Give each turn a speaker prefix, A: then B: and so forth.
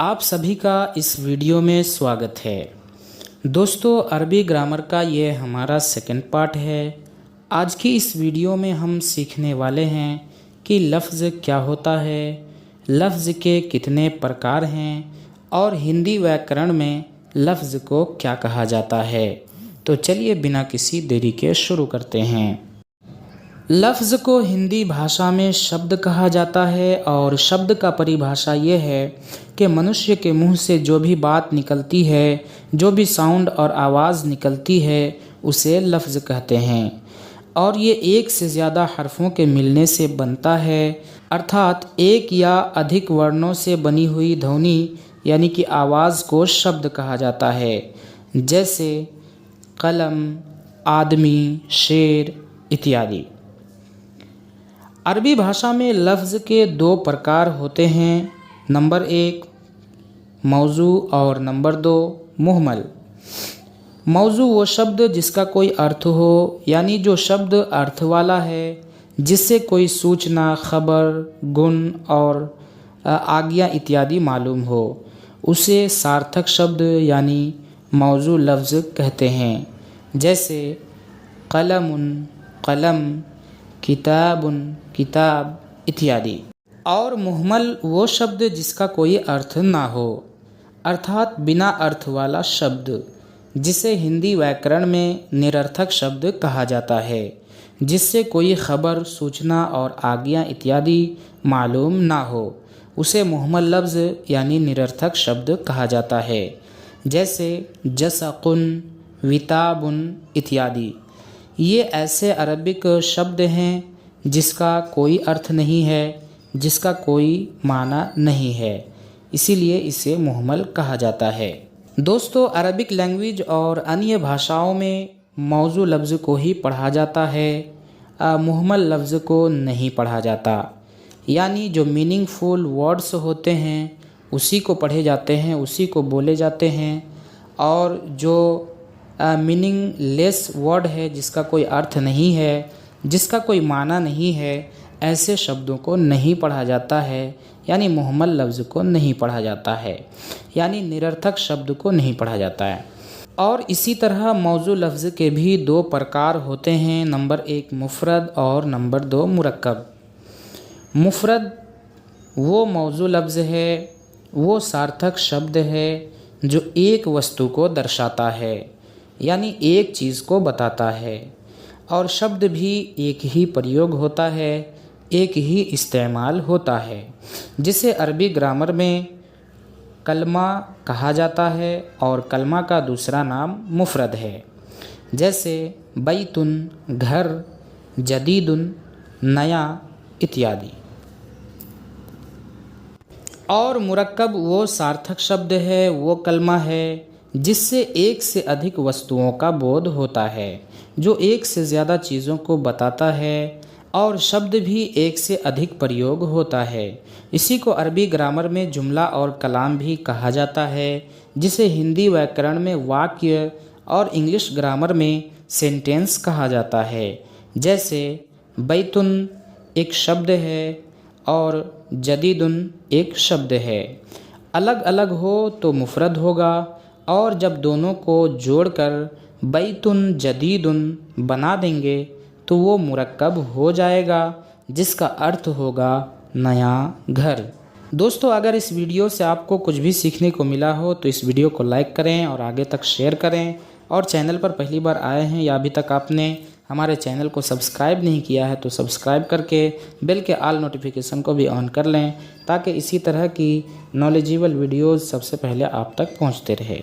A: आप सभी का इस वीडियो में स्वागत है। दोस्तों, अरबी ग्रामर का ये हमारा सेकंड पार्ट है। आज की इस वीडियो में हम सीखने वाले हैं कि लफ्ज़ क्या होता है, लफ्ज़ के कितने प्रकार हैं और हिंदी व्याकरण में लफ्ज़ को क्या कहा जाता है। तो चलिए बिना किसी देरी के शुरू करते हैं। लफ्ज़ को हिंदी भाषा में शब्द कहा जाता है और शब्द का परिभाषा ये है कि मनुष्य के मुंह से जो भी बात निकलती है, जो भी साउंड और आवाज़ निकलती है, उसे लफ्ज़ कहते हैं। और ये एक से ज़्यादा हरफों के मिलने से बनता है, अर्थात एक या अधिक वर्णों से बनी हुई ध्वनि यानी कि आवाज़ को शब्द कहा जाता है, जैसे कलम, आदमी, शेर इत्यादि। अरबी भाषा में लफ्ज़ के दो प्रकार होते हैं, नंबर 1 मौजू और नंबर 2 मुहमल। मौजू वो शब्द जिसका कोई अर्थ हो, यानी जो शब्द अर्थ वाला है, जिससे कोई सूचना, खबर, गुण और आज्ञा इत्यादि मालूम हो, उसे सार्थक शब्द यानी मौजू लफ्ज़ कहते हैं, जैसे कलमुन कलम, किताबुन किताब इत्यादि। और मुहमल वो शब्द जिसका कोई अर्थ ना हो, अर्थात बिना अर्थ वाला शब्द, जिसे हिंदी व्याकरण में निरर्थक शब्द कहा जाता है, जिससे कोई खबर, सूचना और आज्ञा इत्यादि मालूम ना हो, उसे मुहमल लफ्ज़ यानी निरर्थक शब्द कहा जाता है, जैसे जसकुन, विताबुन इत्यादि। ये ऐसे अरबिक शब्द हैं जिसका कोई अर्थ नहीं है, जिसका कोई माना नहीं है, इसीलिए इसे मुहमल कहा जाता है। दोस्तों, अरबिक लैंग्वेज और अन्य भाषाओं में मौजू लफ्ज़ को ही पढ़ा जाता है, मुहमल लफ्ज़ को नहीं पढ़ा जाता। यानी जो मीनिंगफुल वर्ड्स होते हैं उसी को पढ़े जाते हैं, उसी को बोले जाते हैं, और जो मीनिंगलेस वर्ड है, जिसका कोई अर्थ नहीं है, जिसका कोई माना नहीं है, ऐसे शब्दों को नहीं पढ़ा जाता है, यानी मुहम्मल लफ्ज़ को नहीं पढ़ा जाता है, यानी निरर्थक शब्द को नहीं पढ़ा जाता है। और इसी तरह मौजू लफ्ज़ के भी दो प्रकार होते हैं, नंबर 1 मुफ़रद और नंबर 2 मुरक्कब। मुफ़रद वो मौजू लफ्ज़ है, वो सार्थक शब्द है जो एक वस्तु को दर्शाता है, यानी एक चीज़ को बताता है, और शब्द भी एक ही प्रयोग होता है, एक ही इस्तेमाल होता है, जिसे अरबी ग्रामर में कलमा कहा जाता है, और कलमा का दूसरा नाम मुफ़रद है, जैसे बैतुन घर, जदीदुन नया इत्यादि। और मुरक्कब वो सार्थक शब्द है, वो कलमा है जिससे एक से अधिक वस्तुओं का बोध होता है, जो एक से ज़्यादा चीज़ों को बताता है, और शब्द भी एक से अधिक प्रयोग होता है। इसी को अरबी ग्रामर में जुमला और कलाम भी कहा जाता है, जिसे हिंदी व्याकरण में वाक्य और इंग्लिश ग्रामर में सेंटेंस कहा जाता है। जैसे बैतुन एक शब्द है और जदीदुन एक शब्द है। अलग अलग हो तो मुफ़रद होगा, और जब दोनों को जोड़कर बैतुन जदीदुन बना देंगे तो वो मुरक्कब हो जाएगा, जिसका अर्थ होगा नया घर। दोस्तों, अगर इस वीडियो से आपको कुछ भी सीखने को मिला हो तो इस वीडियो को लाइक करें और आगे तक शेयर करें, और चैनल पर पहली बार आए हैं या अभी तक आपने हमारे चैनल को सब्सक्राइब नहीं किया है तो सब्सक्राइब करके बेल के ऑल नोटिफिकेशन को भी ऑन कर लें, ताकि इसी तरह की नॉलेजेबल वीडियोज़ सबसे पहले आप तक पहुंचते रहे।